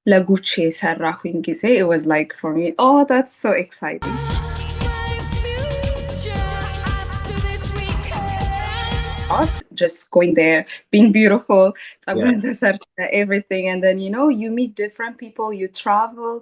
ለጉቼ ሰራሁኝ ጊዜ it was like for me oh that's so exciting. Just going there, being beautiful, Yeah. everything, and then you meet different people, you travel,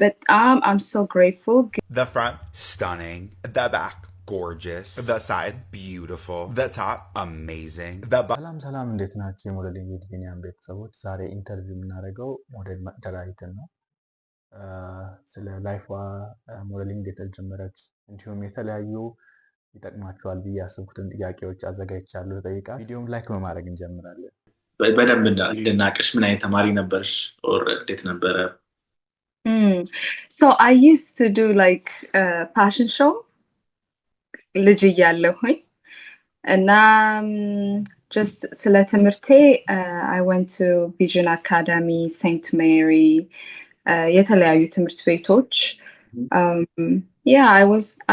but I'm so grateful. The front, stunning. The back, gorgeous. The side, beautiful. The top, amazing. ሰላም ሰላም፣ እንዴት ናችሁ? የሞዴሊንግ ዊዝ ቢኒያም ቤተሰቦች፣ ዛሬ ኢንተርቪው የምናደርገው ሞዴል መቅደላዊትን ነው። ስለ ላይፏ ሞዴሊንግ እንዴት እንደጀመረች እንዲሁም የተለያዩ ይጠቅማቸዋል ብዬ ያሰብኩትን ጥያቄዎች አዘጋጅቻለሁ። ጠይቃ ቪዲዮም ላይክ በማድረግ እንጀምራለን። በደንብ እንድናቅሽ ምን አይነት ተማሪ ነበርሽ? ኦር እንዴት ነበረ? So I used to do like a fashion show ልጅ እያለሁኝ እና just ስለ ትምህርቴ I went to Vision Academy, St. Mary, የተለያዩ ትምህርት ቤቶች yeah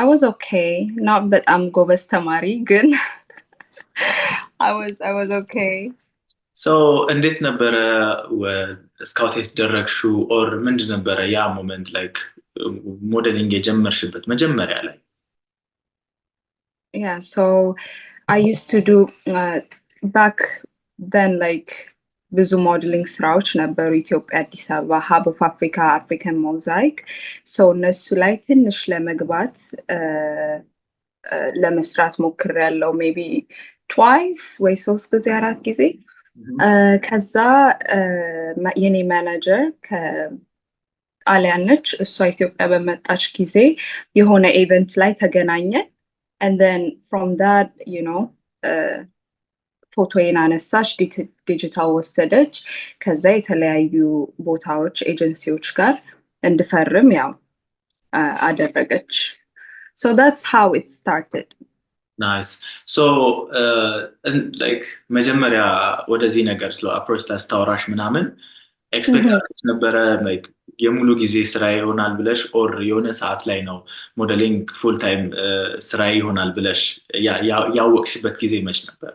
I was okay, not በጣም ጎበዝ ተማሪ ግን I was okay. So እንዴት ነበረ ስካውት የተደረግሽው? ኦር ምንድን ነበረ ያ ሞመንት ላይክ ሞዴሊንግ የጀመርሽበት መጀመሪያ ላይ? Yeah, so I used to do back then like ብዙ ሞዴሊንግ ስራዎች ነበሩ ኢትዮጵያ፣ አዲስ አበባ፣ ሀብ ኦፍ አፍሪካ፣ አፍሪካን ሞዛይክ። ሶ እነሱ ላይ ትንሽ ለመግባት ለመስራት ሞክሬያለሁ። ሜቢ ትዋይስ ወይ 3 ጊዜ 4 ጊዜ። ከዛ የኔ ማናጀር ከጣሊያን ነች፣ እሷ ኢትዮጵያ በመጣች ጊዜ የሆነ ኢቨንት ላይ ተገናኘን። and then from that ፎቶዬን አነሳች፣ ዲጂታል ወሰደች። ከዛ የተለያዩ ቦታዎች ኤጀንሲዎች ጋር እንድፈርም ያው አደረገች። so that's how it started. Nice. So like መጀመሪያ ወደዚህ ነገር ስለ አፕሮች ታስታውራሽ ምናምን ኤክስፔክት ነበረ like የሙሉ ጊዜ ስራ ይሆናል ብለሽ ኦር የሆነ ሰዓት ላይ ነው ሞዴሊንግ ፉል ታይም ስራ ይሆናል ብለሽ ያወቅሽበት ጊዜ መች ነበር?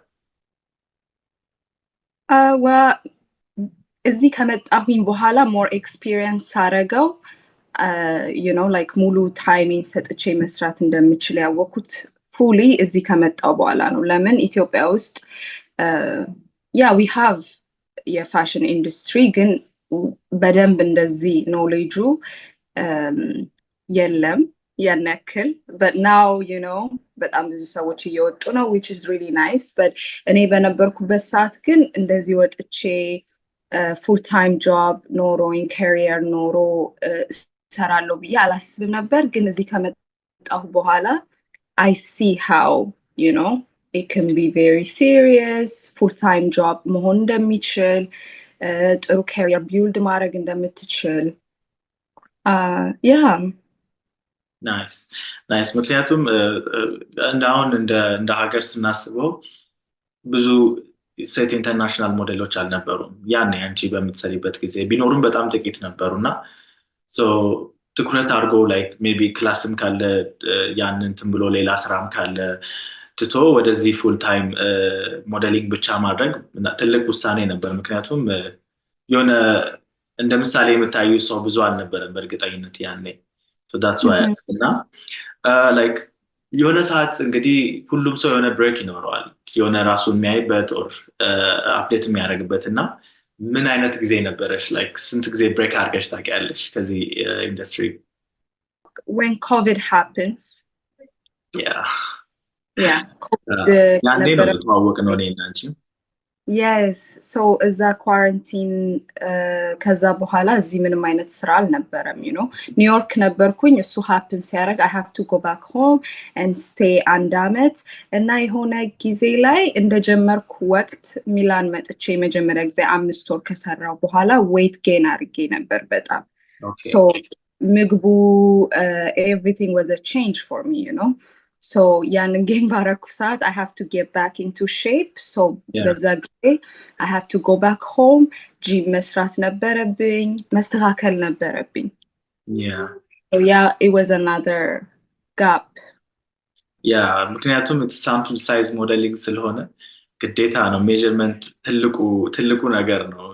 እዚህ ከመጣሁኝ በኋላ ሞር ኤክስፒሪየንስ አረገው like ሙሉ ታይሚንግ ሰጥቼ መስራት እንደምችል ያወኩት ፉሊ እዚህ ከመጣው በኋላ ነው። ለምን ኢትዮጵያ ውስጥ we have የፋሽን ኢንዱስትሪ ግን በደንብ እንደዚህ ኖሌጁ የለም ያን ያክል። but now በጣም ብዙ ሰዎች እየወጡ ነው which is really nice. but እኔ በነበርኩበት ሰዓት ግን እንደዚህ ወጥቼ ፉል ታይም ጆብ ኖሮኝ ካሪየር ኖሮ ሰራለሁ ብዬ አላስብም ነበር። ግን እዚህ ከመጣሁ በኋላ I see how it can be very serious, full time job መሆን እንደሚችል፣ ጥሩ ካሪየር ቢልድ ማድረግ እንደምትችል yeah. ናይስ ምክንያቱም አሁን እንደ ሀገር ስናስበው ብዙ ሴት ኢንተርናሽናል ሞዴሎች አልነበሩም። ያኔ አንቺ በምትሰሪበት ጊዜ ቢኖሩም በጣም ጥቂት ነበሩና ትኩረት አድርጎ ላይክ ሜቢ ክላስም ካለ ያንን እንትን ብሎ ሌላ ስራም ካለ ትቶ ወደዚህ ፉል ታይም ሞዴሊንግ ብቻ ማድረግ ትልቅ ውሳኔ ነበር። ምክንያቱም የሆነ እንደ ምሳሌ የምታዩ ሰው ብዙ አልነበረም በእርግጠኝነት ያኔ። so that's why እና like የሆነ ሰዓት እንግዲህ ሁሉም ሰው የሆነ ብሬክ ይኖረዋል፣ የሆነ ራሱን የሚያይበት ኦር አፕዴት የሚያደርግበት። እና ምን አይነት ጊዜ ነበረሽ? ላይክ ስንት ጊዜ ብሬክ አድርገሽ ታውቂያለሽ ከዚህ ኢንዱስትሪ? when COVID happens. yeah ያኔ ነው የተዋወቅነው እኔ እና አንቺ። yes so እዛ ኳረንቲን ከዛ በኋላ እዚህ ምንም አይነት ስራ አልነበረም። ኒውዮርክ ነበርኩኝ። እሱ happen ሲያደርግ I have to go back home and stay አንድ አመት። እና የሆነ ጊዜ ላይ እንደጀመርኩ ወቅት ሚላን መጥቼ የመጀመሪያ ጊዜ 5 ወር ከሰራው በኋላ weight gain አድርጌ ነበር በጣም። so ምግቡ everything was a change for me. so ያንን ጌም ባረኩ ሰዓት I have to get back into shape. so በዛ ጊዜ I have to go back home, ጂም መስራት ነበረብኝ፣ መስተካከል ነበረብኝ። so it was another gap. ምክንያቱም ሳምፕል ሳይዝ ሞዴሊንግ ስለሆነ ግዴታ ነው ሜዥርመንት ትልቁ ነገር ነው።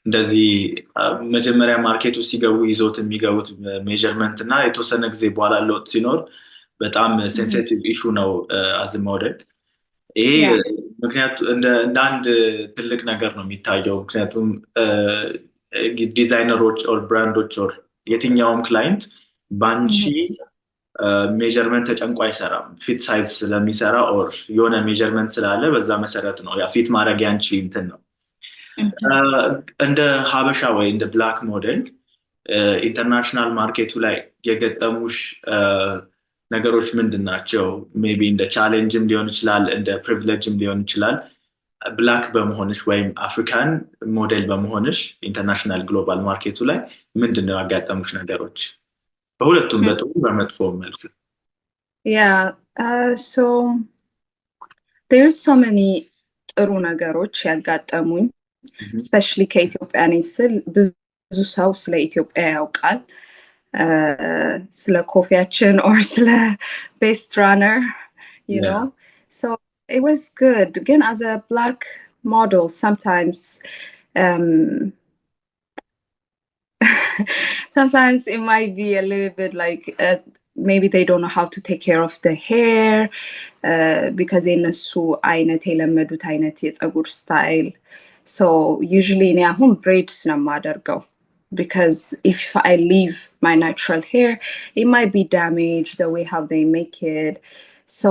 እንደዚህ መጀመሪያ ማርኬቱ ሲገቡ ይዞት የሚገቡት ሜጀርመንት እና የተወሰነ ጊዜ በኋላ ለውጥ ሲኖር በጣም ሴንሲቲቭ ኢሹ ነው አዝ ሞዴል። ይሄ ያ ምክንያቱ እንደ አንድ ትልቅ ነገር ነው የሚታየው። ምክንያቱም ዲዛይነሮች ኦር ብራንዶች ኦር የትኛውም ክላይንት በአንቺ ሜጀርመንት ተጨንቆ አይሰራም። ፊት ሳይዝ ስለሚሰራ ኦር የሆነ ሜጀርመንት ስላለ በዛ መሰረት ነው ያ ፊት ማድረግ ያንቺ እንትን ነው። እንደ ሀበሻ ወይ እንደ ብላክ ሞዴል ኢንተርናሽናል ማርኬቱ ላይ የገጠሙሽ ነገሮች ምንድን ናቸው? ሜይ ቢ እንደ ቻሌንጅም ሊሆን ይችላል፣ እንደ ፕሪቪሌጅም ሊሆን ይችላል። ብላክ በመሆንሽ ወይም አፍሪካን ሞዴል በመሆንሽ ኢንተርናሽናል ግሎባል ማርኬቱ ላይ ምንድን ነው ያጋጠሙሽ ነገሮች? በሁለቱም በጥሩ በመጥፎ መልኩ። Yeah, so there's so many ጥሩ ነገሮች ያጋጠሙኝ especially ከኢትዮጵያ ነኝ ስል ብዙ ሰው ስለ ኢትዮጵያ ያውቃል ስለ ኮፊያችን or ስለ ቤስት ራነር you know so it was good again as a black model sometimes sometimes it might be a little bit like maybe they don't know how to take care of the hair because የነሱ አይነት የለመዱት አይነት የፀጉር ስታይል so usually እኔ አሁን braids ነው የማደርገው because if I leave my natural hair it might be damaged the way how they make it so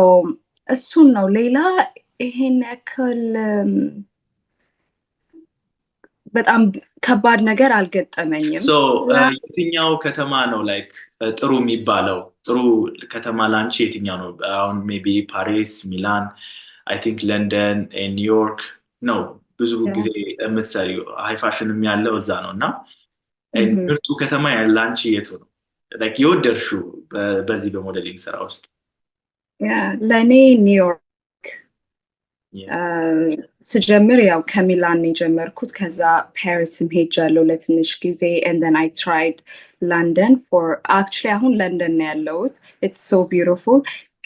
እሱን ነው ሌላ ይሄን ያክል በጣም ከባድ ነገር አልገጠመኝም so የትኛው ከተማ ነው like ጥሩ የሚባለው? ጥሩ ከተማ ላንቺ የትኛው ነው? አሁን ሜቢ ፓሪስ፣ ሚላን፣ I think ለንደን and ኒውዮርክ ነው ብዙ ጊዜ የምትሰሪው ሃይ ፋሽንም ያለው እዛ ነው እና ምርጡ ከተማ ላንቺ የቱ ነው? like የወደድሽው በዚህ በሞዴሊንግ ስራ ውስጥ? ለእኔ ኒውዮርክ ስጀምር ያው ከሚላን የጀመርኩት ከዛ ፓሪስም ሄጃለሁ ለትንሽ ጊዜ and then I tried London for actually አሁን ለንደን ነው ያለሁት it's so beautiful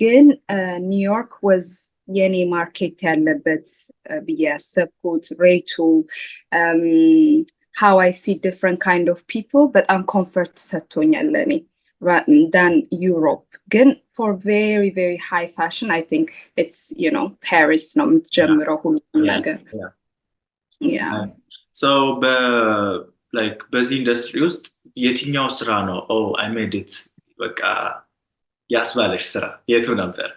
ግን ኒውዮርክ was የኔ ማርኬት ያለበት ብዬ ያሰብኩት ሬቱ how I see different kind of people በጣም ኮምፈርት ሰጥቶኛል ለኔ than Europe ግን for very very high fashion I think it's you know Paris ነው የምትጀምረው ሁሉም ነገር yeah so like በዚህ ኢንዱስትሪ ውስጥ የትኛው ስራ ነው I made it በቃ ያስባለሽ ስራ የቱ ነበር?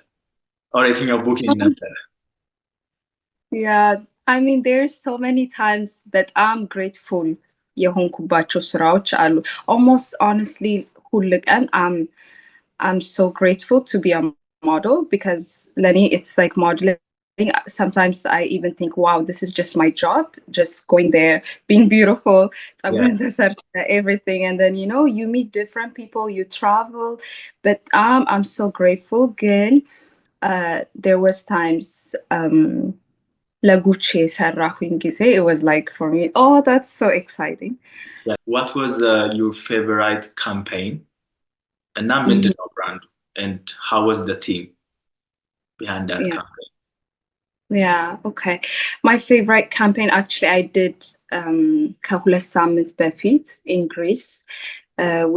or የትኛው ቡኪንግ ነበር? yeah I mean there's so many times that I'm grateful የሆንኩባቸው ስራዎች አሉ almost honestly ሁሉ ቀን I'm so grateful to be a model because Lenny it's like modeling sometimes I even think wow this is just my job just going there being beautiful everything and then you know you meet different people you travel but I'm so grateful again there was times Laguche ሰራሁኝ ጊዜ it was like for me oh that's so exciting what was your favorite campaign and now ምንድነው brand and how was the team behind that campaign? Yeah, okay. My favorite campaign actually I did ከሁለት ሳምንት በፊት in Greece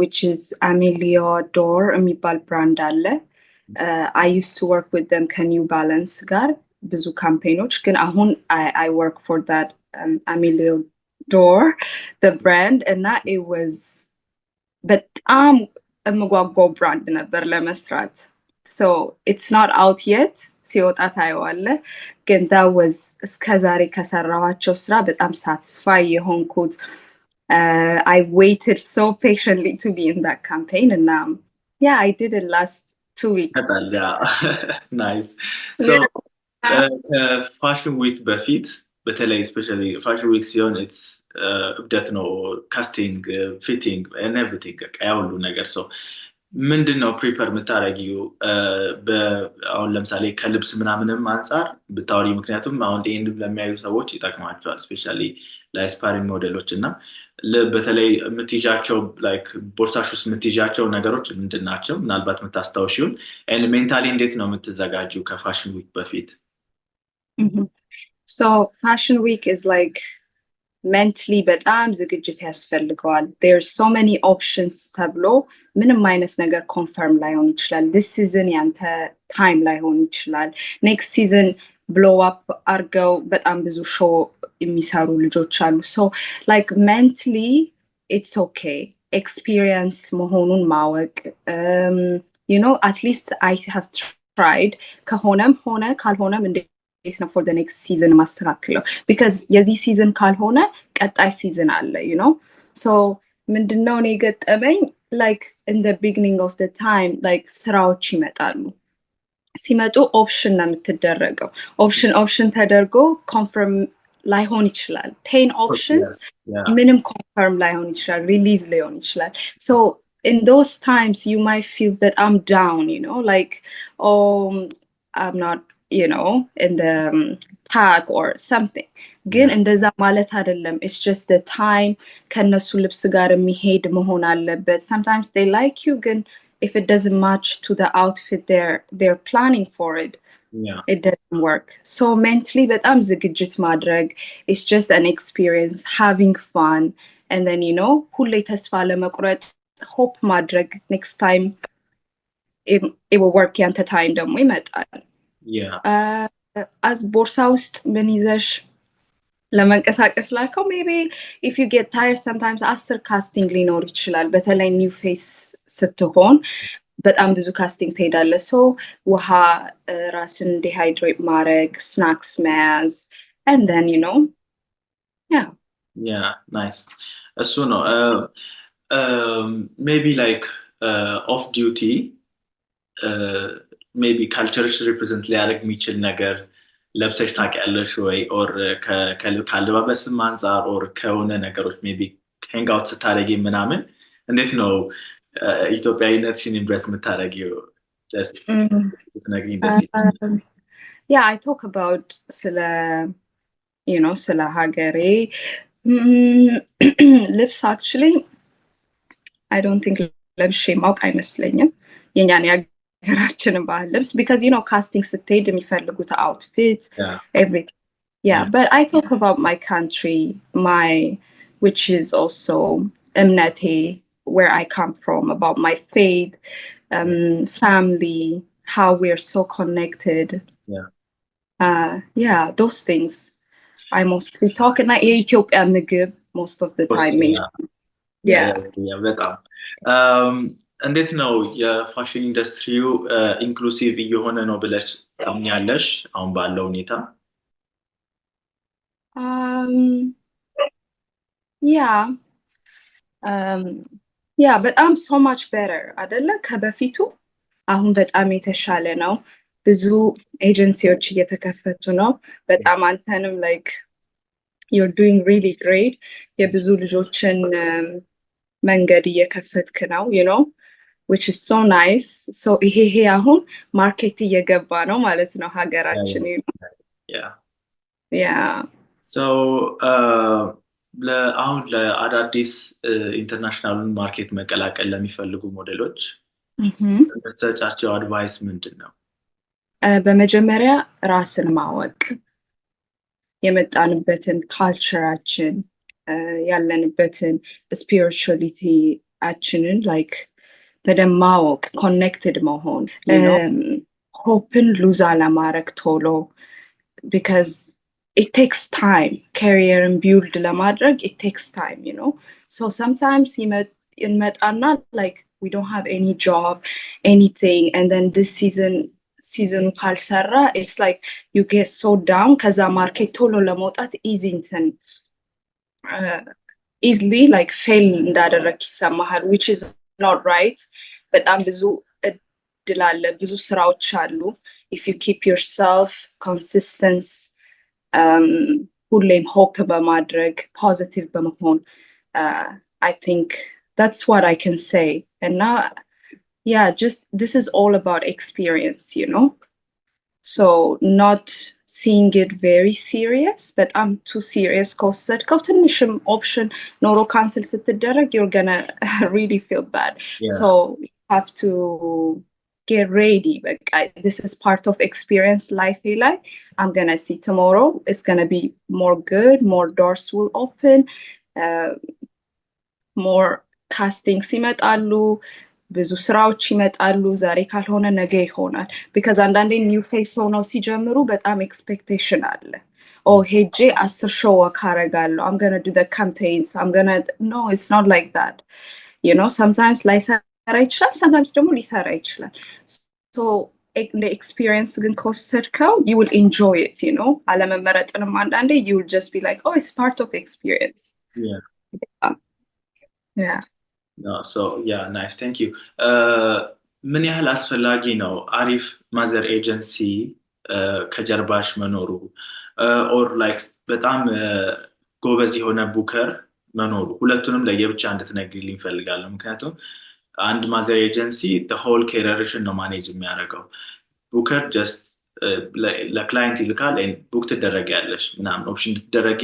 which is Amelio Dor የሚባል brand አለ I used to work with them ከኒው ባላንስ ጋር ብዙ ካምፔኖች ግን አሁን I work for that Amelio Dor the brand and that it was በጣም የምጓጓው ብራንድ ነበር ለመስራት so it's not out yet ሲወጣ ታየዋለ ግን that was እስከዛሬ ከሰራኋቸው ስራ በጣም satisfied የሆንኩት I waited so patiently to be in that campaign and yeah I did it last 2 weeks nice so fashion week በፊት በተለይ especially fashion week ሲሆን it's እብደት ነው casting fitting and everything ያውሉ ነገር so ምንድነው ፕሪፐር የምታረጊው አሁን ለምሳሌ ከልብስ ምናምንም አንፃር ብታወሪ ምክንያቱም አሁን ይሄን ለሚያዩ ሰዎች ይጠቅማቸዋል especially ለአስፓይሪንግ ሞዴሎች እና በተለይ የምትይዣቸው like ቦርሳሽ ውስጥ የምትይዣቸው ነገሮች ምንድናቸው ምናልባት የምታስታውሺውን and ሜንታሊ እንዴት ነው የምትዘጋጂው ከፋሽን ዊክ በፊት? So fashion week is like ሜንትሊ በጣም ዝግጅት ያስፈልገዋል። there's so many options ተብሎ ምንም አይነት ነገር ኮንፈርም ላይሆን ይችላል። this season ያንተ ታይም ላይሆን ይችላል። next season blow up አርገው በጣም ብዙ ሾው የሚሰሩ ልጆች አሉ። so like mentally it's okay experience መሆኑን ማወቅ you know at least I have tried ከሆነም ሆነ ካልሆነም እንዴት ነው for the next season ማስተካከለው because የዚህ season ካልሆነ ቀጣይ season አለ you know so ምንድነው እኔ ገጠመኝ like in the beginning of the time like ስራዎች ይመጣሉ ሲመጡ ኦፕሽን ነው የምትደረገው ኦፕሽን ተደርጎ ኮንፈርም ላይሆን ይችላል 10 options ምንም ኮንፈርም ላይሆን ይችላል ሪሊዝ ላይሆን ይችላል so in those times you might feel that I'm down you know like oh I'm not you know in the pack or something ግን እንደዛ ማለት አይደለም it's just the time ከነሱ ልብስ ጋር የሚሄድ መሆን አለበት sometimes they like you ግን if it doesn't match to the outfit they're planning for it it doesn't work so mentally በጣም ዝግጅት ማድረግ it's just an experience having fun and then you know ሁሌ ተስፋ ለመቁረጥ hope ማድረግ next time it will work ያንተ time ደግሞ ይመጣል as ቦርሳ ውስጥ ምን ይዘሽ ለመንቀሳቀስ ላልከው maybe if you get tired sometimes 10 casting ሊኖር ይችላል በተለይ new face ስትሆን በጣም ብዙ casting ትሄዳለ so ውሃ ራስን dehydrate ማድረግ snacks መያዝ and then you know yeah nice እሱ ነው maybe like off duty maybe culture represent ሊያደርግ የሚችል ነገር ለብሰሽ ታውቂያለሽ ወይ or ከአለባበስም አንፃር or ከሆነ ነገሮች maybe hang out ስታደርጊ ምናምን እንዴት ነው ኢትዮጵያዊነትሽን ኢምፕረስ የምታደርጊው just ትነግሪኝ ደስ ይላል yeah I talk about ስለ you know ስለ ሀገሬ lips actually I don't think ለብሼ ማውቅ አይመስለኝም የኛን ሀገራችንን ባህል ልብስ because you know casting ስትሄድ የሚፈልጉት outfit everything but I talk about my country which is also እምነቴ where I come from about my faith family how we're so connected those things I mostly talk and የኢትዮጵያ ምግብ most of the time በጣም እንዴት ነው የፋሽን ኢንዱስትሪው ኢንክሉሲቭ እየሆነ ነው ብለሽ ታምኛለሽ አሁን ባለው ሁኔታ በጣም so much better አይደለ ከበፊቱ አሁን በጣም የተሻለ ነው ብዙ ኤጀንሲዎች እየተከፈቱ ነው በጣም አንተንም like you're doing really great የብዙ ልጆችን መንገድ እየከፈትክ ነው you know which is so nice so ይሄ አሁን ማርኬት እየገባ ነው ማለት ነው ሀገራችን so አሁን ለአዳዲስ ኢንተርናሽናል ማርኬት መቀላቀል ለሚፈልጉ ሞዴሎች የምትሰጫቸው አድቫይስ ምንድን ነው በመጀመሪያ ራስን ማወቅ የመጣንበትን ካልቸራችን ያለንበትን ስፒሪቹዋሊቲ አችንን like በደንብ ማወቅ ኮኔክትድ መሆን ሆፕን ሉዝ አለማድረግ ቶሎ because it takes time career build ለማድረግ it takes time you know so sometimes ይመጣና like we don't have any job anything and then this season ካልሰራ it's like you get so down ከዛ ማርኬት ቶሎ ለመውጣት easily like fail እንዳደረግ ይሰማሃል which is not right በጣም ብዙ እድል አለ ብዙ ስራዎች አሉ if you keep yourself consistent ሁሌም hope በማድረግ positive በመሆን I think that's what I can say and now just this is all about experience you know so not seeing it very serious but I'm too serious ከወሰድከው ትንሽም option ኖሮ cancel ስትደረግ you're gonna really feel bad so you have to get ready. Like this is part of experience life. Like I'm gonna see tomorrow. It's gonna be more good. More doors will open. More castings ይመጣሉ። ብዙ ስራዎች ይመጣሉ። ዛሬ ካልሆነ ነገ ይሆናል። ቢካዝ አንዳንዴ ኒው ፌስ ሆነው ሲጀምሩ በጣም ኤክስፔክቴሽን አለ። ኦ ሄጄ 10 ሾው ወክ አደርጋለሁ። I'm gonna do the campaigns. No, it's not like that. You know, sometimes ላይሰራ ይችላል፣ sometimes ደግሞ ሊሰራ ይችላል። So the experience ግን ከወሰድከው you will enjoy it, you know. አለመመረጥንም አንዳንዴ you will just be like, oh, it's part of experience. Yeah. Yeah. No, so yeah, nice. Thank you. ምን ያህል አስፈላጊ ነው አሪፍ ማዘር ኤጀንሲ ከጀርባሽ መኖሩ ኦር ላይክ በጣም ጎበዝ የሆነ ቡከር መኖሩ? ሁለቱንም ለየብቻ እንድትነግሪልኝ እፈልጋለሁ። ምክንያቱም አንድ ማዘር ኤጀንሲ the whole careerሽን ነው ማኔጅ የሚያደርገው። ቡከር ጀስት ለክላይንት ይልካል ቡክ ትደረጊያለሽ ምናምን ኦፕሽን ትደረጊ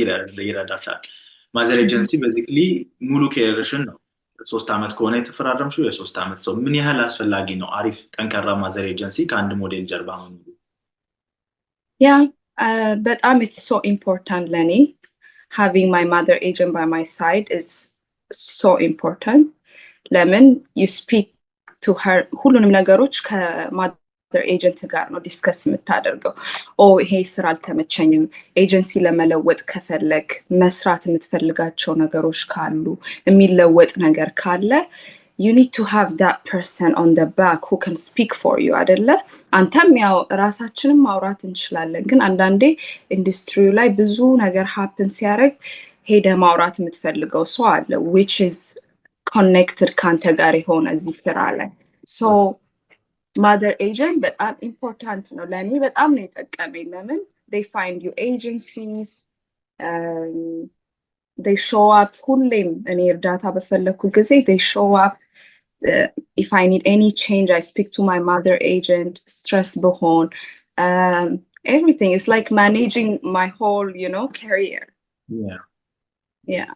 ይረዳሻል። ማዘር ኤጀንሲ ቤዚክሊ ሙሉ ኬሪየርሽን ነው 3 ዓመት ከሆነ የተፈራረምሽው የ3 ዓመት ሰው ምን ያህል አስፈላጊ ነው አሪፍ ጠንካራ ማዘር ኤጀንሲ ከአንድ ሞዴል ጀርባ መኖሩ? Yeah, በጣም it's so important ለኔ having my mother agent by my side is so important. ለምን you speak to her ሁሉንም ነገሮች ከማዘር ኤጀንት ጋር ነው ዲስከስ የምታደርገው። ኦ ይሄ ስራ አልተመቸኝም፣ ኤጀንሲ ለመለወጥ ከፈለግ መስራት የምትፈልጋቸው ነገሮች ካሉ የሚለወጥ ነገር ካለ you need to have that person on the back who can speak for you አይደለ? አንተም ያው ራሳችንን ማውራት እንችላለን፣ ግን አንዳንዴ ኢንዱስትሪው ላይ ብዙ ነገር happen ሲያደርግ ሄደ ማውራት የምትፈልገው ሰው አለ which is connected ካንተ ጋር የሆነ እዚህ ስራ ላይ so mother agent በጣም ኢምፖርታንት ነው ለኔ። በጣም ነው የጠቀመኝ። ለምን they find you agencies, they show up ሁሌም እኔ እርዳታ በፈለኩ ጊዜ they show up. If I need any change I speak to my mother agent. stress በሆን everything is like managing my whole, you know, career. Yeah.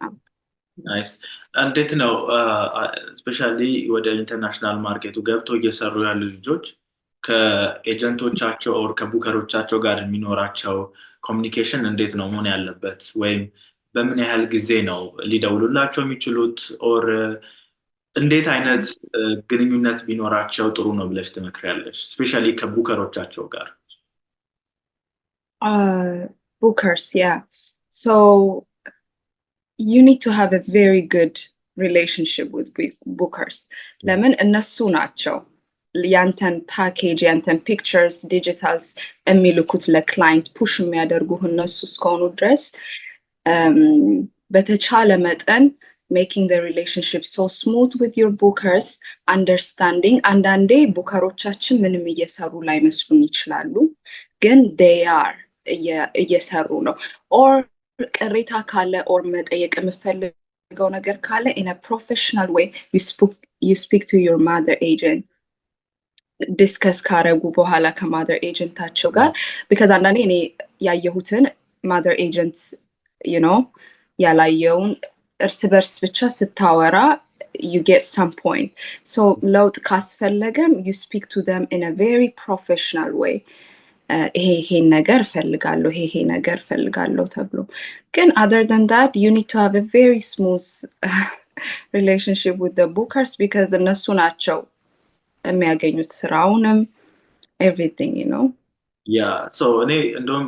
ናይስ። እንዴት ነው ስፔሻሊ ወደ ኢንተርናሽናል ማርኬቱ ገብተው እየሰሩ ያሉ ልጆች ከኤጀንቶቻቸው ኦር ከቡከሮቻቸው ጋር የሚኖራቸው ኮሚኒኬሽን እንዴት ነው መሆን ያለበት? ወይም በምን ያህል ጊዜ ነው ሊደውሉላቸው የሚችሉት? ኦር እንዴት አይነት ግንኙነት ቢኖራቸው ጥሩ ነው ብለሽ ትመክሪያለሽ? ስፔሻሊ ከቡከሮቻቸው ጋር። Bookers, yeah. So you need to have a very good relationship with bookers. ለምን እነሱ ናቸው ያንተን ፓኬጅ ያንተን ፒክቸርስ ዲጂታልስ የሚልኩት ለክላይንት ፑሽ የሚያደርጉህ እነሱ እስከሆኑ ድረስ በተቻለ መጠን making the relationship so smooth with your bookers, understanding. አንዳንዴ ቡከሮቻችን ምንም እየሰሩ ላይመስሉን ይችላሉ፣ ግን they are እየሰሩ ነው። or ቅሬታ ካለ or መጠየቅ የምፈልገው ነገር ካለ in a professional way you speak to your mother agent. ዲስከስ ካረጉ በኋላ ከማዘር ኤጀንታቸው ጋር because አንዳንዴ እኔ ያየሁትን ማዘር ኤጀንት you know ያላየውን እርስ በርስ ብቻ ስታወራ you get some point. So ለውጥ ካስፈለገም you speak to them in a very professional way. ይሄ ነገር ፈልጋለሁ ይሄ ነገር ፈልጋለሁ ተብሎ ግን other than that you need to have a very smooth relationship with the bookers because እነሱ ናቸው የሚያገኙት ስራውንም everything, you know. Yeah, so እኔ እንደውም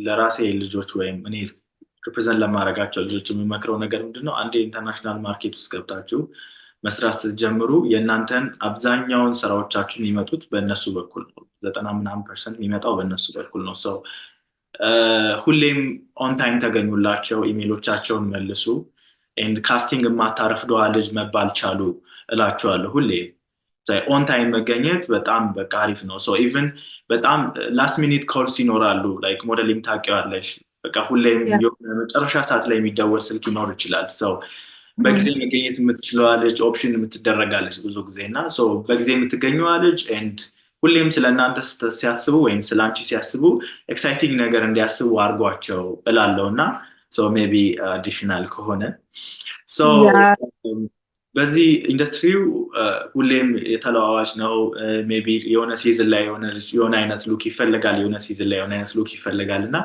ለራሴ ልጆች ወይም እኔ ሪፕሬዘንት ለማድረጋቸው ልጆች የሚመክረው ነገር ምንድነው? አንዴ ኢንተርናሽናል ማርኬት ውስጥ ገብታችሁ መስራት ስትጀምሩ የእናንተን አብዛኛውን ስራዎቻችሁ የሚመጡት በእነሱ በኩል ነው። 90% የሚመጣው በእነሱ በኩል ነው። ሰው ሁሌም ኦን ታይም ተገኙላቸው፣ ኢሜሎቻቸውን መልሱ፣ ኤንድ ካስቲንግ የማታረፍደዋ ልጅ መባል ቻሉ እላችኋለሁ። ሁሌ ኦን ታይም መገኘት በጣም በቃ አሪፍ ነው። ሶ ኢቭን በጣም ላስት ሚኒት ኮልስ ይኖራሉ። ላይክ ሞዴሊንግ ታውቂዋለሽ፣ በቃ ሁሌም መጨረሻ ሰዓት ላይ የሚደወል ስልክ ይኖር ይችላል። ሰው በጊዜ መገኘት የምትችለዋ ልጅ ኦፕሽን የምትደረጋለች ብዙ ጊዜ እና በጊዜ የምትገኘዋ ልጅ ኤንድ ሁሌም ስለ እናንተ ሲያስቡ ወይም ስለ አንቺ ሲያስቡ ኤክሳይቲንግ ነገር እንዲያስቡ አድርጓቸው እላለሁ እና ሜቢ አዲሽናል ከሆነ በዚህ ኢንዱስትሪው ሁሌም የተለዋዋጭ ነው። ሜቢ የሆነ ሲዝን ላይ የሆነ አይነት ሉክ ይፈልጋል፣ የሆነ ሲዝን ላይ የሆነ አይነት ሉክ ይፈልጋል እና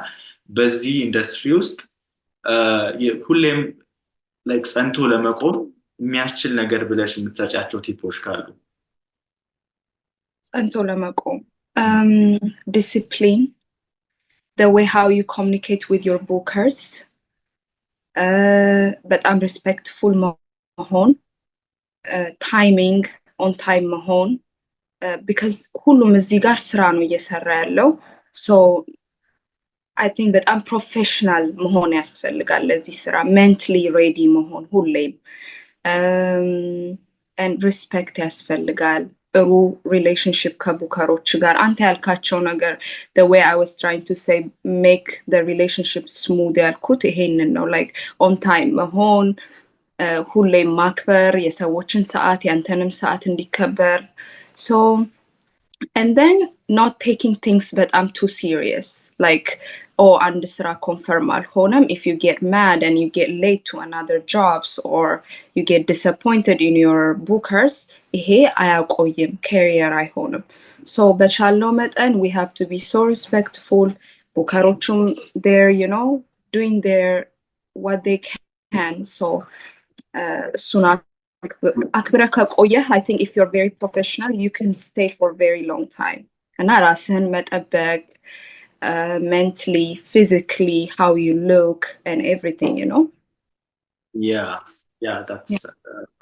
በዚህ ኢንዱስትሪ ውስጥ ሁሌም ላይክ ጸንቶ ለመቆም የሚያስችል ነገር ብለሽ የምትሰጫቸው ቲፖች ካሉ? ጸንቶ ለመቆም discipline, the way how you communicate with your bookers, በጣም respectful መሆን፣ ታይሚንግ ኦን ታይም መሆን because ሁሉም እዚህ ጋር ስራ ነው እየሰራ ያለው so I think በጣም ፕሮፌሽናል መሆን ያስፈልጋል ለዚህ ስራ mentally ready መሆን ሁሌም and respect ያስፈልጋል ጥሩ relationship ከቡከሮች ጋር አንተ ያልካቸው ነገር the way I was trying to say make the relationship smooth ያልኩት ይሄንን ነው like on time መሆን ሁሌም ማክበር የሰዎችን ሰዓት ያንተንም ሰዓት እንዲከበር so and then not taking things በጣም too serious like oh አንድ ስራ confirm አልሆነም if you get mad and you get late to another jobs or you get disappointed in your bookers ይሄ አያቆይም career አይሆንም so በቻልነው መጠን we have to be so respectful ቡከሮቹም they're you know doing their what they can so እሱን አክብረህ ከቆየህ I think if you're very professional you can stay for a very long time እና ራስህን መጠበቅ mentally physically how you look and everything you know yeah that's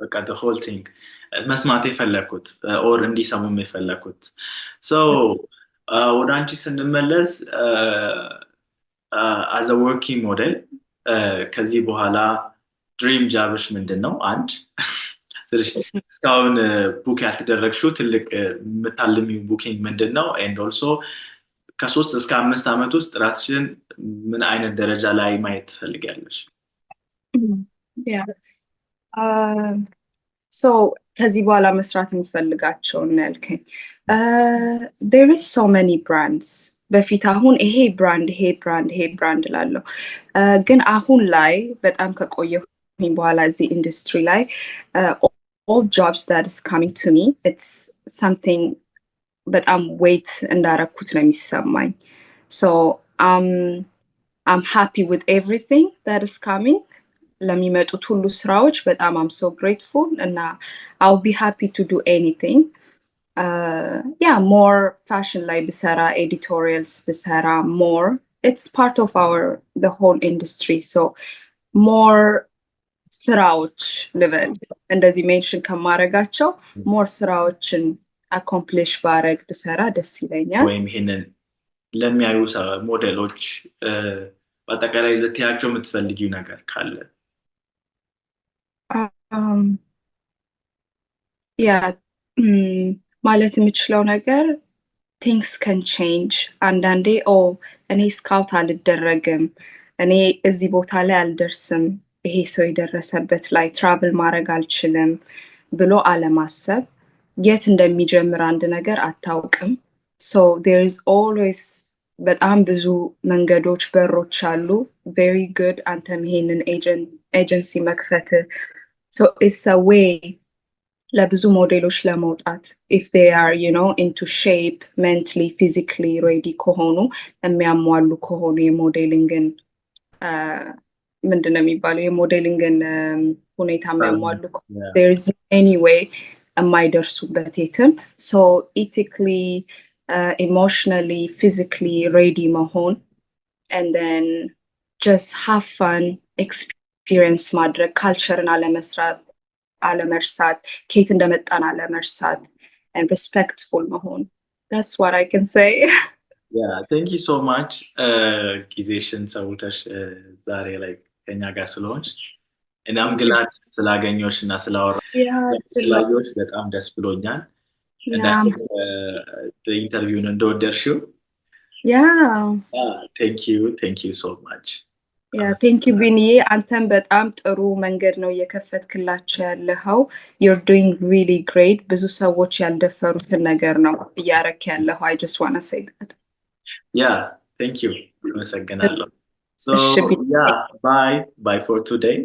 በቃ the whole thing መስማት የፈለኩት or እንዲሰሙም የፈለኩት so ወደ አንቺ ስንመለስ as a working model ከዚህ በኋላ ድሪም ጃብሽ ምንድነው አንድ እስካሁን ቡክ ያልተደረግሽው ትልቅ የምታልሚው ቡኪንግ ምንድነው and also ከ3 እስከ 5 ዓመት ውስጥ ራስሽን ምን አይነት ደረጃ ላይ ማየት ትፈልጊያለሽ? yeah so ከዚህ በኋላ መስራት የምፈልጋቸው ያልከኝ there is so many brands በፊት አሁን ይሄ ብራንድ ላለው ግን አሁን ላይ በጣም ከቆየሁ በኋላ እዚህ ኢንዱስትሪ ላይ all jobs that is coming to me it's something በጣም wait እንዳረኩት ነው የሚሰማኝ so I'm happy with everything that is coming ለሚመጡት ሁሉ ስራዎች በጣም I'm so grateful and I'll be happy to do anything yeah more fashion ላይ ብሰራ editorials ብሰራ more it's part of the whole industry so more ስራዎች ልበል እንደዚህ ሜንሽን ከማረጋቸው more ስራዎችን accomplish ባረግ ብሰራ ደስ ይለኛል ወይም ይሄንን ለሚያዩ ሞዴሎች በአጠቃላይ ልትያቸው የምትፈልጊው ነገር ካለ yeah ማለት የምችለው ነገር things can change አንዳንዴ እኔ ስካውት አልደረግም እኔ እዚህ ቦታ ላይ አልደርስም ይሄ ሰው የደረሰበት ላይ ትራቭል ማድረግ አልችልም ብሎ አለማሰብ የት እንደሚጀምር አንድ ነገር አታውቅም so there is always በጣም ብዙ መንገዶች በሮች አሉ very good አንተም ይሄንን ኤጀንሲ መክፈት so it's a way ለብዙ ሞዴሎች ለመውጣት if they are you know into shape mentally physically ready ከሆኑ የሚያሟሉ ከሆኑ የሞዴሊንግን ምንድነው የሚባለው የሞዴሊንግን ሁኔታ የሚያሟሉ there is any way የማይደርሱበት የትም so ethically emotionally physically ready መሆን and then just have fun experience ማድረግ ካልቸርን አለመርሳት ከየት እንደመጣን አለመርሳት and respectful መሆን that's what I can say yeah thank you so much ጊዜሽን ሰውተሽ ዛሬ ላይ ከኛ ጋር ስለሆንሽ እናም ግላድ ስላገኘሽ እና ስላወራሽ በጣም ደስ ብሎኛል እና ኢንተርቪውን እንደወደድሽው yeah thank you so much yeah thank you Bini አንተም በጣም ጥሩ መንገድ ነው የከፈትክላቸው ያለኸው you're doing really great ብዙ ሰዎች ያልደፈሩትን ነገር ነው እያረክ ያለኸው I just want to say that yeah thank you አመሰግናለሁ so yeah bye for today